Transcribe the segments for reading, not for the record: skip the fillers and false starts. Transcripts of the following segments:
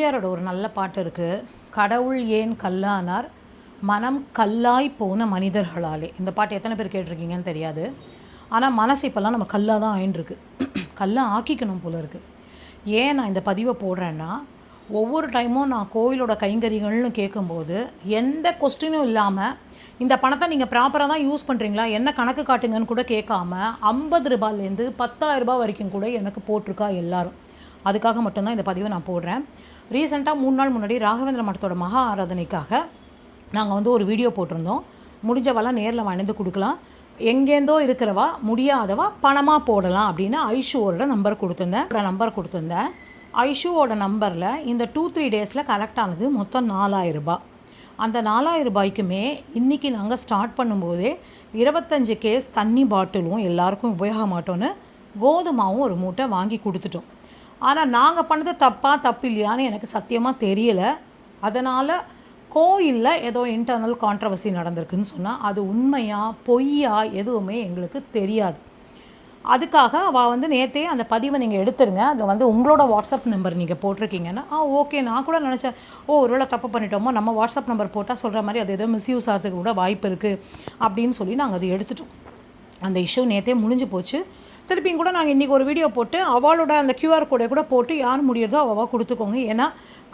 எம்ஜிஆரோட ஒரு நல்ல பாட்டு இருக்குது. கடவுள் ஏன் கல்லானார் மனம் கல்லாய் போன மனிதர்களாலே. இந்த பாட்டு எத்தனை பேர் கேட்டிருக்கீங்கன்னு தெரியாது. ஆனால் மனசு இப்போல்லாம் நம்ம கல்லாக தான் ஆயின்ட்டுருக்கு. கல்லாக ஆக்கிக்கணும் போல இருக்குது. ஏன் நான் இந்த பதிவை போடுறேன்னா, ஒவ்வொரு டைமும் நான் கோவிலோட கைங்கரிகள்னு கேட்கும்போது எந்த கொஸ்டினும் இல்லாமல் இந்த பணத்தை நீங்கள் ப்ராப்பராக தான் யூஸ் பண்ணுறீங்களா, என்ன கணக்கு காட்டுங்கன்னு கூட கேட்காம 50 ரூபாயிலேருந்து 10,000 ரூபாய் வரைக்கும் கூட எனக்கு போட்டிருக்கா எல்லாரும். அதுக்காக மட்டும்தான் இந்த பதிவை நான் போடுறேன். ரீசெண்டாக 3 நாள் முன்னாடி ராகவேந்திர மடத்தோட மகா ஆராதனைக்காக நாங்கள் ஒரு வீடியோ போட்டிருந்தோம். முடிஞ்சவெல்லாம் நேரில் வாங்கிட்டு கொடுக்கலாம், எங்கேருந்தோ இருக்கிறவா முடியாதவா பணமாக போடலாம் அப்படின்னு ஐஷுவோட நம்பர் கொடுத்துருந்தேன். ஐஷுவோட நம்பரில் இந்த 2-3 டேஸில் கலெக்ட் ஆனது மொத்தம் 4,000 ரூபாய். அந்த 4,000 ரூபாய்க்குமே இன்றைக்கி நாங்கள் ஸ்டார்ட் பண்ணும்போதே 25 கேஸ் தண்ணி பாட்டிலும் எல்லாருக்கும் உபயோகமாட்டோன்னு கோதுமாவும் ஒரு மூட்டை வாங்கி கொடுத்துட்டோம். ஆனால் நாங்கள் பண்ணது தப்பு இல்லையான்னு எனக்கு சத்தியமாக தெரியலை. அதனால் கோயிலில் ஏதோ இன்டர்னல் கான்ட்ரவர்சி நடந்திருக்குன்னு சொன்னால் அது உண்மையா பொய்யா எதுவுமே எங்களுக்கு தெரியாது. அதுக்காக அவள் நேற்றே அந்த பதிவை நீங்கள் எடுத்துருங்க, அதை உங்களோட வாட்ஸ்அப் நம்பர் நீங்கள் போட்டிருக்கீங்கன்னா ஓகே. நான் கூட நினச்சேன், ஒருவேளை தப்பு பண்ணிட்டோமோ, நம்ம வாட்ஸ்அப் நம்பர் போட்டால் சொல்கிற மாதிரி அது ஏதோ மிஸ்யூஸ் ஆகிறதுக்கு கூட வாய்ப்பு இருக்குது அப்படின்னு சொல்லி நாங்கள் அதை எடுத்துட்டோம். அந்த இஷ்யூ நேற்றே முடிஞ்சு போச்சு. திருப்பியும் கூட நாங்கள் இன்றைக்கி ஒரு வீடியோ போட்டு அவளோட அந்த QR கோடை கூட போட்டு யார் முடியறதோ அவள் கொடுத்துக்கோங்க. ஏன்னா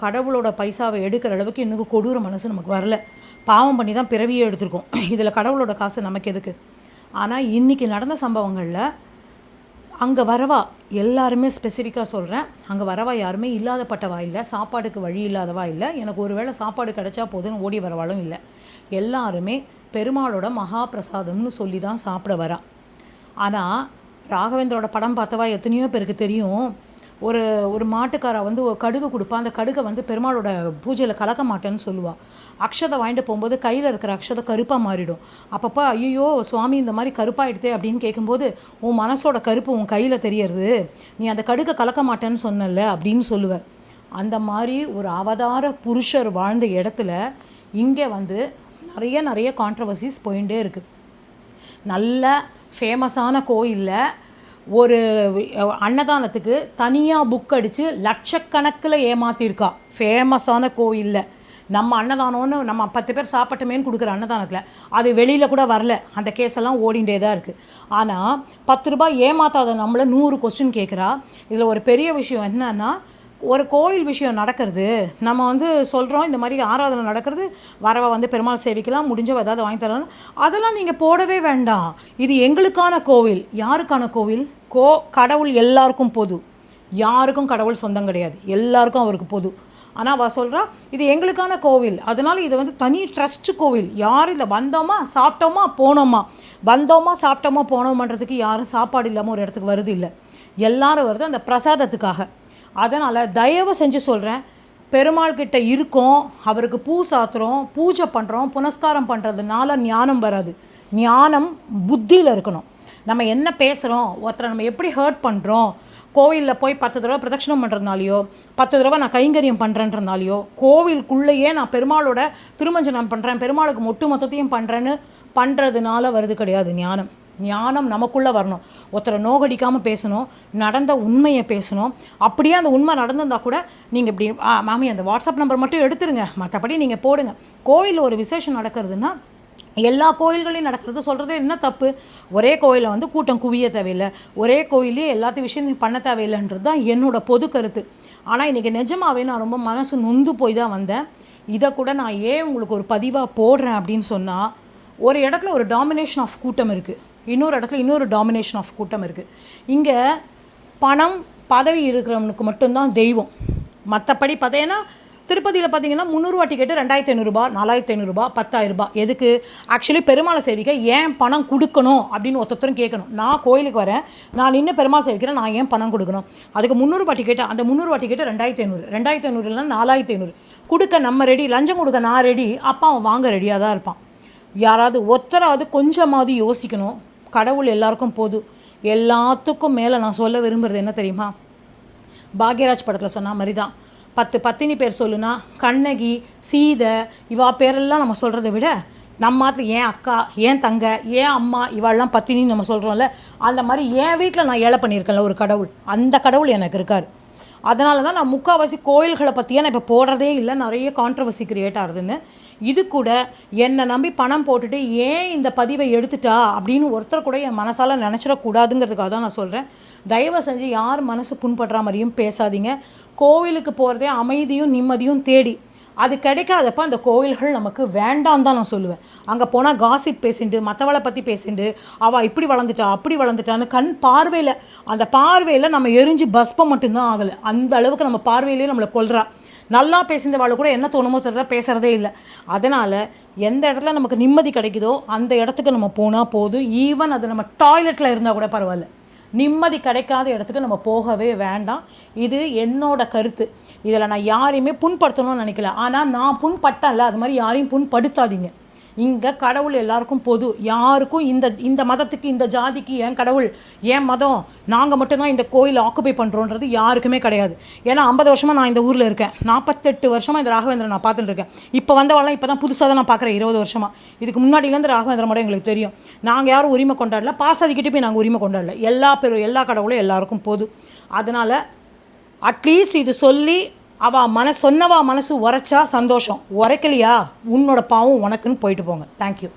கடவுளோட பைசாவை எடுக்கிற அளவுக்கு இன்னும் கொடூர மனசு நமக்கு வரல. பாவம் பண்ணி தான் பிறவியே எடுத்திருக்கோம். இதில் கடவுளோட காசு நமக்கு எதுக்கு? ஆனால் இன்றைக்கி நடந்த சம்பவங்களில் அங்கே வரவா எல்லாருமே ஸ்பெசிஃபிக்காக சொல்கிறேன், அங்கே வரவா யாருமே இல்லாதப்பட்டவா இல்லை, சாப்பாடுக்கு வழி இல்லாதவா இல்லை, எனக்கு ஒரு வேளை சாப்பாடு கிடச்சா போதுன்னு ஓடி வரவாலும் இல்லை. எல்லாருமே பெருமாளோட மகா பிரசாதம்னு சொல்லி தான் சாப்பிட வரா. ஆனால் ராகவேந்திரோட படம் பார்த்தவா எத்தனையோ பேருக்கு தெரியும். ஒரு மாட்டுக்காரா ஒரு கடுகு கொடுப்பா, அந்த கடுகை பெருமாளோட பூஜையில் கலக்க மாட்டேன்னு சொல்லுவாள். அக்ஷதை வாங்கிட்டு போகும்போது கையில் இருக்கிற அக்ஷதை கருப்பாக மாறிடும். அப்பப்போ ஐயோ சுவாமி இந்த மாதிரி கருப்பாயிடுதே அப்படின்னு கேட்கும்போது, உன் மனசோட கருப்பு உன் கையில் தெரியறது, நீ அந்த கடுகை கலக்க மாட்டேன்னு சொன்னல அப்படின்னு சொல்லுவார். அந்த மாதிரி ஒரு அவதார புருஷர் வாழ்ந்த இடத்துல இங்கே நிறைய கான்ட்ரவர்சிஸ் போயிட்டே இருக்குது. நல்ல ஃபேமஸான கோயிலில் ஒரு அன்னதானத்துக்கு தனியாக புக் அடித்து லட்சக்கணக்கில் ஏமாற்றிருக்கா. ஃபேமஸான கோயிலில் நம்ம அன்னதானம்னு நம்ம 10 பேர் சாப்பிட்டமேன்னு கொடுக்குற அன்னதானத்தில் அது வெளியில் கூட வரல. அந்த கேஸெல்லாம் ஓடிண்டே தான் இருக்குது. ஆனால் 10 ரூபாய் ஏமாத்தாத நம்மளை 100 கொஸ்டின் கேட்குறா. இதில் ஒரு பெரிய விஷயம் என்னன்னா, ஒரு கோயில் விஷயம் நடக்கிறது, நம்ம சொல்கிறோம் இந்த மாதிரி ஆராதனை நடக்கிறது, வரவை பெருமாள் சேவிக்கலாம், முடிஞ்சவ ஏதாவது வாங்கி தரலாம், அதெல்லாம் நீங்கள் போடவே வேண்டாம். இது எங்களுக்கான கோவில். யாருக்கான கோவில்? கடவுள் எல்லாருக்கும் பொது. யாருக்கும் கடவுள் சொந்தம் கிடையாது, எல்லாருக்கும் அவருக்கு பொது. ஆனால் அவள் சொல்கிறா இது எங்களுக்கான கோவில், அதனால் இது தனி ட்ரஸ்ட் கோவில். யாரும் இல்லை வந்தோமா சாப்பிட்டோமா போனோமா, வந்தோமா சாப்பிட்டோமா போனோமான்றதுக்கு யாரும் சாப்பாடு இல்லாமல் ஒரு இடத்துக்கு வருது இல்லை. எல்லாரும் வருது அந்த பிரசாதத்துக்காக. அதனால் தயவு செஞ்சு சொல்கிறேன், பெருமாள் கிட்ட இருக்கோம், அவருக்கு பூ சாத்துறோம், பூஜை பண்ணுறோம், புனஸ்காரம் பண்ணுறதுனால ஞானம் வராது. ஞானம் புத்தியில் இருக்கணும். நம்ம என்ன பேசுகிறோம், ஒருத்தரை நம்ம எப்படி ஹர்ட் பண்ணுறோம், கோவிலில் போய் 10 தடவை பிரதட்சணம் பண்ணுறதுனாலையோ 10 தடவை நான் கைங்கரியம் பண்ணுறேன்றனாலையோ, கோவிலுக்குள்ளேயே நான் பெருமாளோட திருமஞ்சனம் பண்ணுறேன், பெருமாளுக்கு மொத்தத்தையும் பண்ணுறதுனால வருது கிடையாது ஞானம். ஞானம் நமக்குள்ளே வரணும். ஒருத்தரை நோகடிக்காமல் பேசணும், நடந்த உண்மையை பேசணும். அப்படியே அந்த உண்மை நடந்திருந்தால் கூட நீங்கள் இப்படி மாமி அந்த வாட்ஸ்அப் நம்பர் மட்டும் எடுத்துருங்க, மற்றபடி நீங்கள் போடுங்க. கோயிலில் ஒரு விசேஷம் நடக்கிறதுனா எல்லா கோயில்களையும் நடக்கிறது சொல்கிறது என்ன தப்பு? ஒரே கோயிலில் கூட்டம் குவிய தேவையில்லை, ஒரே கோயிலே எல்லாத்தையும் விஷயம் பண்ண தேவையில்லைன்றது தான் என்னோட பொது கருத்து. ஆனால் இன்றைக்கி நிஜமாகவே நான் ரொம்ப மனசு நொந்து போய் தான் வந்தேன். இதை கூட நான் ஏன் உங்களுக்கு ஒரு பதிவாக போடுறேன் அப்படின்னு சொன்னால், ஒரு இடத்துல ஒரு டாமினேஷன் ஆஃப் கூட்டம் இருக்குது, இன்னொரு இடத்துல இன்னொரு டாமினேஷன் ஆஃப் கூட்டம் இருக்குது. இங்கே பணம் பதவி இருக்கிறவனுக்கு மட்டும்தான் தெய்வம். மற்றபடி பார்த்தீங்கன்னா திருப்பதியில் பார்த்தீங்கன்னா 300 ரூபா டிக்கெட்டு 2,500 ரூபாய், 4,500 ரூபாய், 10,000 ரூபாய். எதுக்கு? ஆக்சுவலி பெருமாளை சேவிக்க ஏன் பணம் கொடுக்கணும் அப்படின்னு ஒருத்தரும் கேட்கணும். நான் கோயிலுக்கு வரேன், நான் நின்று பெருமாள் சேவிக்கிறேன், நான் ஏன் பணம் கொடுக்கணும்? அதுக்கு 300 ரூபா டிக்கெட்டு, அந்த 300 ரூபா டிக்கெட்டு 2,500, 2,500 இல்லைன்னா 4,500 கொடுக்க நம்ம ரெடி, லஞ்சம் கொடுக்க நான் ரெடி, அப்பா அவன் வாங்க ரெடியாக தான் இருப்பான். யாராவது ஒருத்தராவது கொஞ்சமாவது யோசிக்கணும். கடவுள் எல்லாருக்கும் போது. எல்லாத்துக்கும் மேலே நான் சொல்ல விரும்புகிறது என்ன தெரியுமா? பாக்யராஜ் படத்தில் சொன்ன மாதிரி தான் 10 பத்தினி பேர் சொல்லுனா கண்ணகி, சீதை, இவா பேரெல்லாம் நம்ம சொல்கிறத விட நம்ம மாத்திரம் ஏன் அக்கா, ஏன் தங்க, ஏன் அம்மா, இவாளெல்லாம் பத்தினின்னு நம்ம சொல்கிறோம்ல, அந்த மாதிரி என் வீட்டில் நான் ஏழை பண்ணியிருக்கேன்ல ஒரு கடவுள், அந்த கடவுள் எனக்கு இருக்கார். அதனால தான் நான் முக்கால்வாசி கோயில்களை பற்றியே நான் இப்போ போடுறதே இல்லை, நிறைய கான்ட்ரவர்சி கிரியேட் ஆகுதுன்னு. இது கூட என்னை நம்பி பணம் போட்டுட்டு ஏன் இந்த பதிவை எடுத்துட்டா அப்படின்னு ஒருத்தர் கூட என் மனசால் நினச்சிடக்கூடாதுங்கிறதுக்காக தான் நான் சொல்கிறேன். தயவு செஞ்சு யார் மனசு புண்படுற மாதிரியும் பேசாதீங்க. கோவிலுக்கு போகிறதே அமைதியும் நிம்மதியும் தேடி, அது கிடைக்காதப்ப அந்த கோயில்கள் நமக்கு வேண்டாம் தான் நான் சொல்லுவேன். அங்கே போனால் காசிப் பேசிட்டு மற்றவளை பற்றி பேசிட்டு அவள் இப்படி வளர்ந்துட்டா அப்படி வளர்ந்துட்டான்னு கண் பார்வையில், அந்த பார்வையில் நம்ம எரிஞ்சு பஸ்பம் மட்டும்தான் ஆகலை, அந்த அளவுக்கு நம்ம பார்வையிலேயே நம்மளை கொல்றா. நல்லா பேசினவாளை கூட என்ன தோணுமோ தெரியல பேசுகிறதே இல்லை. அதனால் எந்த இடத்துல நமக்கு நிம்மதி கிடைக்குதோ அந்த இடத்துக்கு நம்ம போனால் போதும். ஈவன் அது நம்ம டாய்லெட்டில் இருந்தால் கூட பரவாயில்ல, நிம்மதி கிடைக்காத இடத்துக்கு நம்ம போகவே வேண்டாம். இது என்னோட கருத்து. இதில் நான் யாரையுமே புண்படுத்தணும்னு நினைக்கல. ஆனால் நான் புண்பட்டல, அது மாதிரி யாரையும் புண்படுத்தாதீங்க. இங்கே கடவுள் எல்லாருக்கும் பொது. யாருக்கும் இந்த மதத்துக்கு இந்த ஜாதிக்கு என் கடவுள் என் மதம் நாங்கள் மட்டும்தான் இந்த கோயிலை ஆக்குபை பண்ணுறோன்றது யாருக்குமே கிடையாது. ஏன்னா 50 வருஷமாக நான் இந்த ஊரில் இருக்கேன், 48 வருஷமாக இந்த ராகவேந்திரன் நான் பார்த்துட்டு இருக்கேன். இப்போ வந்தவெல்லாம் இப்போ தான் புதுசாக தான் நான் பார்க்குறேன் 20 வருஷமாக. இதுக்கு முன்னாடியிலேருந்து ராகவேந்திர மடம் எங்களுக்கு தெரியும். நாங்கள் யாரும் உரிமை கொண்டாடல, பாசாதிக்கிட்டே போய் நாங்கள் உரிமை கொண்டாடல. எல்லா கடவுளும் எல்லாருக்கும் பொது. அதனால் அட்லீஸ்ட் இது சொல்லி சொன்னவா மனசு உரைச்சா சந்தோஷம், உரைக்கலையா உன்னோட பாவம் உனக்குன்னு போயிட்டு போங்க. தேங்க்யூ.